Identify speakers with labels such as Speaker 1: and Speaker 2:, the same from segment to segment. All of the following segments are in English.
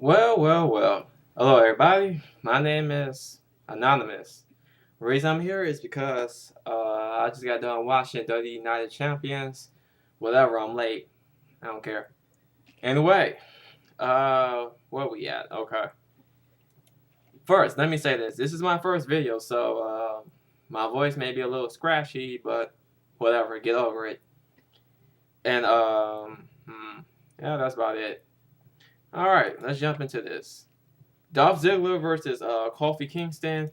Speaker 1: Well. Hello, everybody. My name is Anonymous. The reason I'm here is because I just got done watching the United Champions. Whatever, I'm late. I don't care. Anyway, where we at? Okay. First, let me say this. This is my first video, so my voice may be a little scratchy, but whatever, get over it. And yeah, that's about it. All right, let's jump into this. Dolph Ziggler versus Kofi Kingston.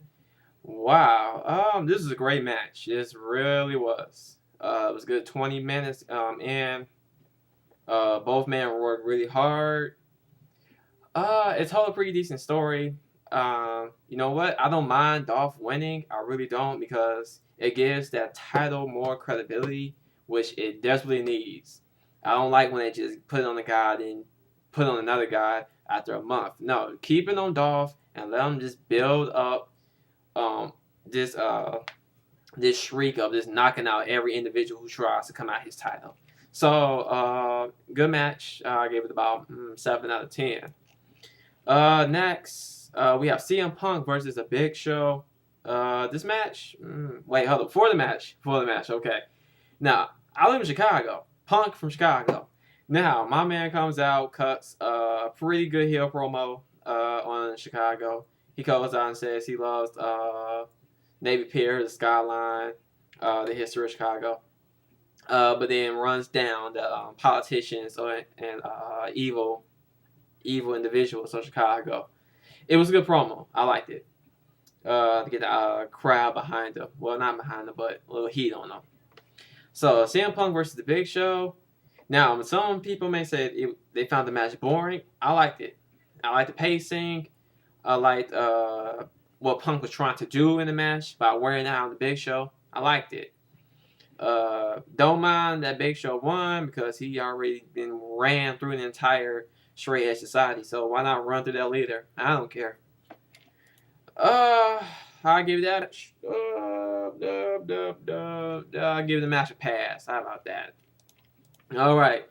Speaker 1: Wow. This is a great match. This really was. It was good 20 minutes. And both men worked really hard. It told a pretty decent story. You know what? I don't mind Dolph winning. I really don't, because it gives that title more credibility, which it desperately needs. I don't like when they just put it on a guy and put it on another guy after a month. No, keep it on Dolph and let him just build up this this shriek of just knocking out every individual who tries to come out his title. So good match. I gave it about 7 out of 10. Next, we have CM Punk versus The Big Show. This match, wait, hold up, before the match, okay. Now, I live in Chicago. Punk from Chicago. Now, my man comes out, cuts a pretty good heel promo on Chicago. He goes out and says he loves Navy Pier, the skyline, the history of Chicago. But then runs down the politicians and evil individuals of Chicago. It was a good promo. I liked it. To get the crowd behind him. Well, not behind him, but a little heat on him. So, CM Punk versus The Big Show. Now, some people may say they found the match boring. I liked it. I liked the pacing. I liked what Punk was trying to do in the match by wearing out The Big Show. I liked it. Don't mind that Big Show won, because he already been ran through the entire straight edge society. So why not run through that leader? I don't care. I'll give that. I'll give the match a pass. How about that? All right.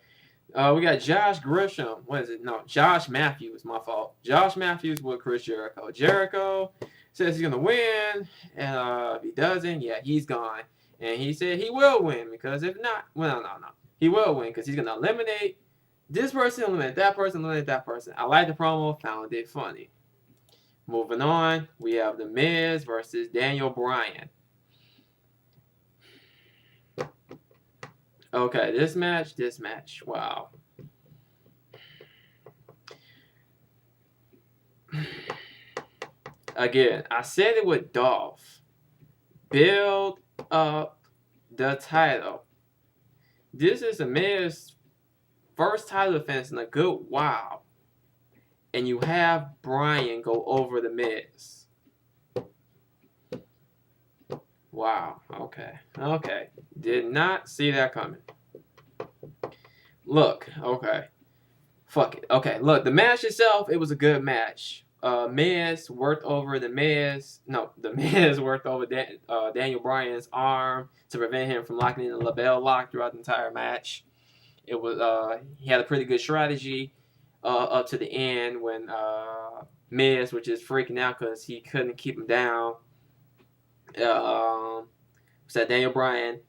Speaker 1: We got Josh Grisham. What is it? No, Josh Matthews. My fault. Josh Matthews with Chris Jericho. Jericho says he's gonna win, and if he doesn't, yeah, he's gone. And he said he will win, because if not, well, no, he will win, because he's gonna eliminate this person, eliminate that person, eliminate that person. I like the promo. Found it funny. Moving on, we have The Miz versus Daniel Bryan. Okay, this match, wow. Again, I said it with Dolph. Build up the title. This is The Miz's first title defense in a good while. And you have Bryan go over The Miz. Wow. Okay. Did not see that coming. Look. Okay. Fuck it. Okay. Look, the match itself, it was a good match. Miz worked over The Miz. No, The Miz worked over Daniel Bryan's arm to prevent him from locking in the LeBell Lock throughout the entire match. It was he had a pretty good strategy up to the end when Miz was just freaking out because he couldn't keep him down. So Daniel Bryan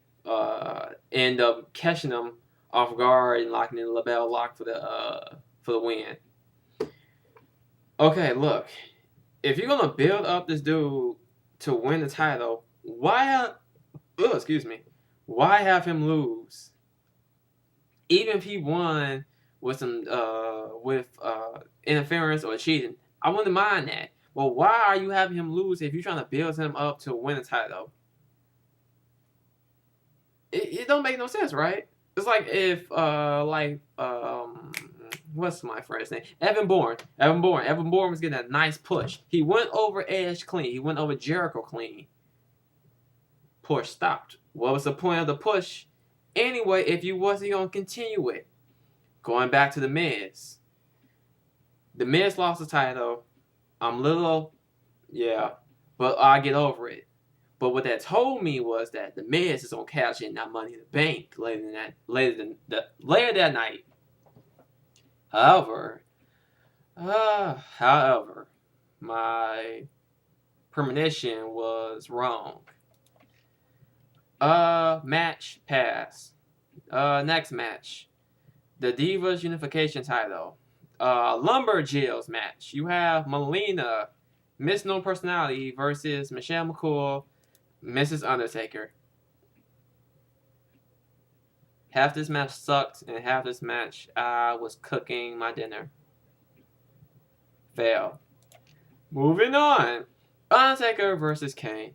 Speaker 1: ended up catching him off guard and locking in the LeBell Lock for the win. Okay, look, if you're gonna build up this dude to win the title, why have him lose? Even if he won with some interference or cheating, I wouldn't mind that. Well, why are you having him lose if you're trying to build him up to win a title? It don't make no sense, right? It's like if what's my friend's name? Evan Bourne. Evan Bourne was getting a nice push. He went over Edge clean. He went over Jericho clean. Push stopped. What was the point of the push anyway if you wasn't gonna continue it? Going back to The Miz. The Miz lost the title. I'm little, yeah, but I get over it. But what that told me was that The Miz is gonna cash in that Money in the Bank later that night. However, However, my premonition was wrong. Match pass. Next match. The Divas Unification title. Lumberjills match. You have Melina, Miss No Personality versus Michelle McCool, Mrs. Undertaker. Half this match sucked, and half this match I was cooking my dinner. Fail. Moving on. Undertaker versus Kane.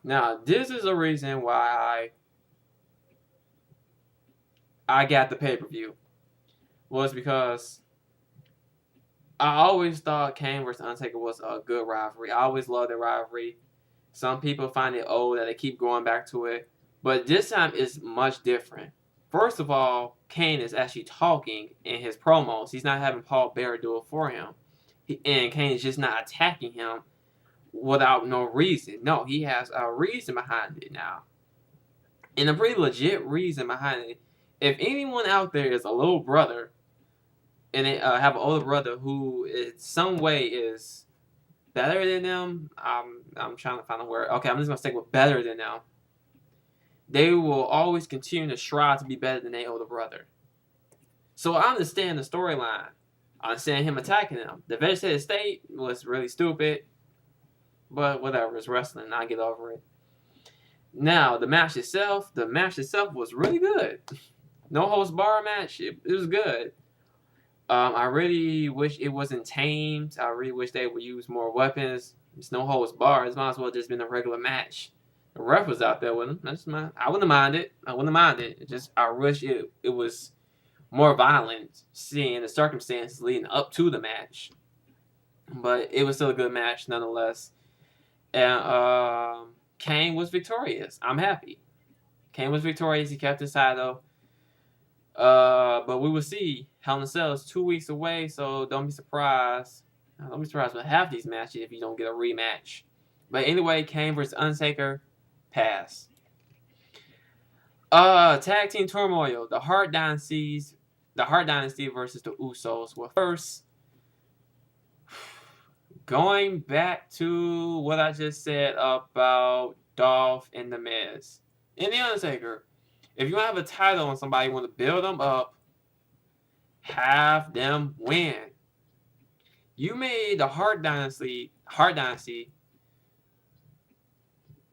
Speaker 1: Now, this is the reason why I got the pay-per-view. Was because I always thought Kane versus Undertaker was a good rivalry. I always loved the rivalry. Some people find it old that they keep going back to it. But this time it's much different. First of all, Kane is actually talking in his promos. He's not having Paul Bearer do it for him. And Kane is just not attacking him without no reason. No, he has a reason behind it now. And a pretty legit reason behind it. If anyone out there is a little brother and they have an older brother who in some way is better than them, I'm trying to find a word. Okay, I'm just going to stick with better than them. They will always continue to strive to be better than their older brother. So I understand the storyline. I understand him attacking them. The vegetative state was really stupid. But whatever, it's wrestling. I get over it. Now, the match itself was really good. No holds bar match. It was good. I really wish it wasn't tamed. I really wish they would use more weapons. It's no holds bar. It might as well just been a regular match. The ref was out there with him. I wouldn't have minded. I wish it was more violent, seeing the circumstances leading up to the match. But it was still a good match nonetheless. And Kane was victorious. I'm happy. Kane was victorious. He kept his title. But we will see. Hell in a Cell is 2 weeks away, so don't be surprised. Don't be surprised with half these matches if you don't get a rematch. But anyway, Kane versus Undertaker, pass. Tag team turmoil. The Hart Dynasty versus the Usos. Well, first, going back to what I just said about Dolph and The Miz and The Undertaker. If you have a title on somebody, you want to build them up, have them win. You made the Hart Dynasty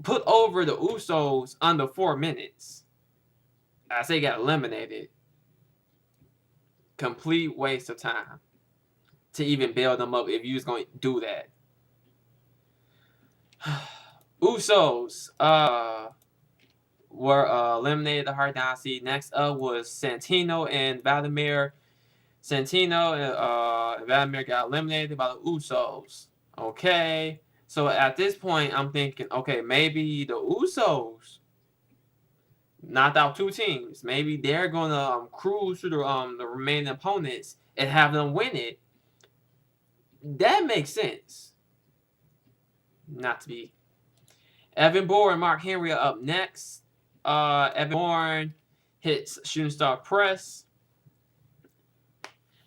Speaker 1: put over the Usos under 4 minutes. I say got eliminated. Complete waste of time to even build them up if you was going to do that. Usos were eliminated the Hart Dynasty. Next up was Santino and Vladimir. Santino and Vladimir got eliminated by the Usos. Okay. So at this point, I'm thinking, okay, maybe the Usos knocked out 2 teams. Maybe they're going to cruise through the remaining opponents and have them win it. That makes sense. Not to be. Evan Bourne and Mark Henry are up next. Evan Bourne hits Shooting Star Press.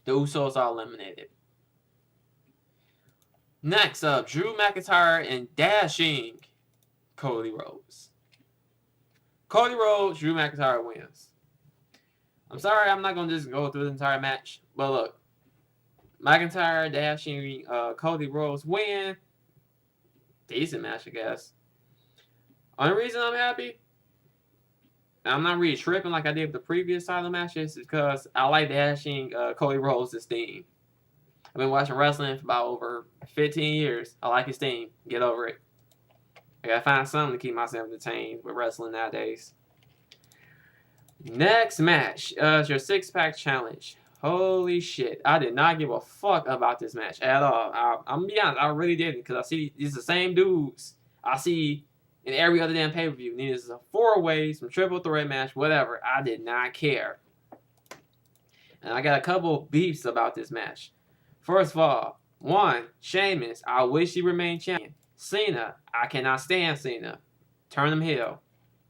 Speaker 1: The Usos are eliminated. Next up, Drew McIntyre and Dashing Cody Rhodes. Cody Rhodes, Drew McIntyre wins. I'm sorry, I'm not going to just go through the entire match. But look, McIntyre, Dashing, Cody Rhodes win. Decent match, I guess. Only reason I'm happy, I'm not really tripping like I did with the previous title matches, is because I like Dashing Cody Rhodes' theme. I've been watching wrestling for about over 15 years. I like his theme. Get over it. I gotta find something to keep myself entertained with wrestling nowadays. Next match is your 6-pack challenge. Holy shit. I did not give a fuck about this match at all. I'm gonna be honest, I really didn't, because I see these the same dudes I see in every other damn pay-per-view. This is a 4-way, some triple threat match, whatever. I did not care. And I got a couple beefs about this match. First of all, 1, Sheamus, I wish he remained champion. Cena, I cannot stand Cena. Turn him heel.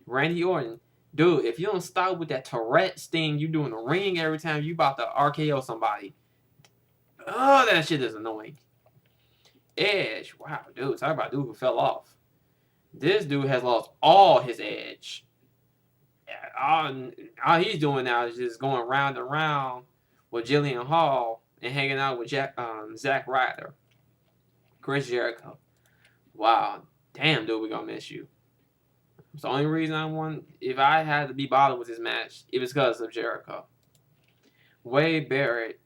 Speaker 1: Randy Orton, dude, if you don't stop with that Tourette's thing you do in the ring every time you about to RKO somebody, Oh, that shit is annoying. Edge. Wow, dude. Talk about a dude who fell off. This dude has lost all his edge. All he's doing now is just going round and round with Jillian Hall and hanging out with Zack Ryder, Chris Jericho. Wow, damn, dude, we gonna miss you. It's the only reason I won. If I had to be bothered with this match, it was because of Jericho. Wade Barrett.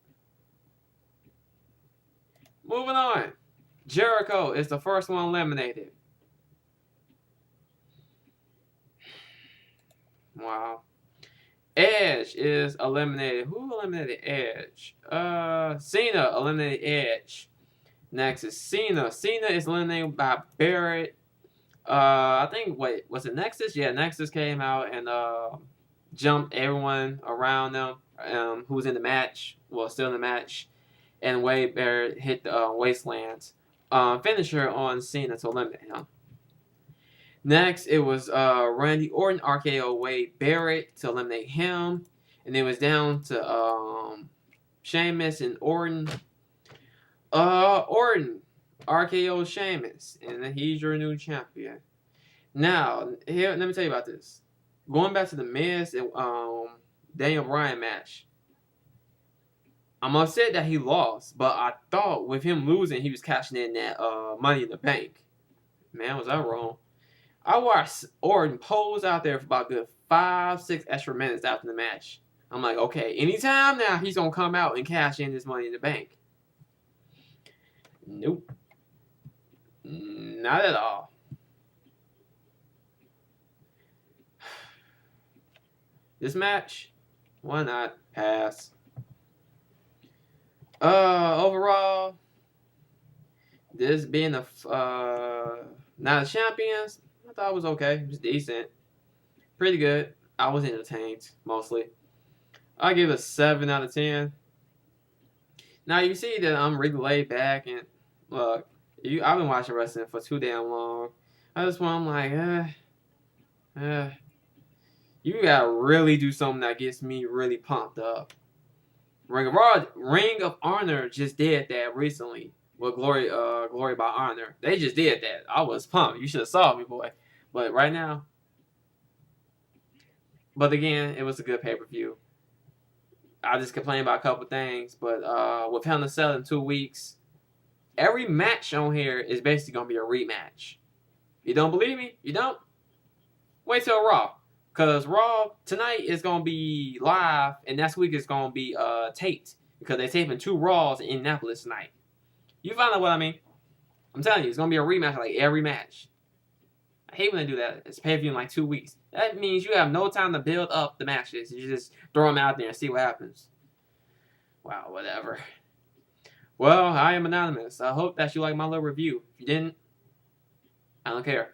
Speaker 1: Moving on. Jericho is the first one eliminated. Wow. Edge is eliminated. Who eliminated Edge? Cena eliminated Edge. Next is Cena. Cena is eliminated by Barrett. I think, wait, was it Nexus? Yeah, Nexus came out and jumped everyone around them who was in the match. Well, still in the match. And Wade Barrett hit the Wasteland finisher on Cena to eliminate him. Next, it was Randy Orton RKO Wade Barrett to eliminate him. And it was down to Sheamus and Orton. Orton RKO Sheamus. And he's your new champion. Now, here, let me tell you about this. Going back to the Miz and Daniel Bryan match. I'm upset that he lost, but I thought with him losing, he was cashing in that Money in the Bank. Man, was I wrong? I watched Orton pose out there for about good 5-6 extra minutes after the match. I'm like, okay, anytime now he's gonna come out and cash in this Money in the Bank. Nope, not at all. This match, why not? Pass. Overall, this being the Night of Champions, I thought it was okay. It was decent. Pretty good. I was entertained, mostly. I give it a 7 out of 10. Now, you see that I'm really laid back, and look, I've been watching wrestling for too damn long. I'm like, you gotta really do something that gets me really pumped up. Ring of Honor just did that recently with Glory by Honor. They just did that. I was pumped. You should have saw me, boy. But right now, but again, it was a good pay-per-view. I just complained about a couple things, but with Hell in a Cell in 2 weeks, every match on here is basically gonna be a rematch. You don't believe me? You don't? Wait till Raw. Because Raw tonight is going to be live, and next week is going to be taped. Because they're taping 2 Raws in Indianapolis tonight. You find out what I mean? I'm telling you, it's going to be a rematch like every match. I hate when they do that. It's pay-per-view in like 2 weeks. That means you have no time to build up the matches. You just throw them out there and see what happens. Wow, whatever. Well, I am Anonymous. I hope that you like my little review. If you didn't, I don't care.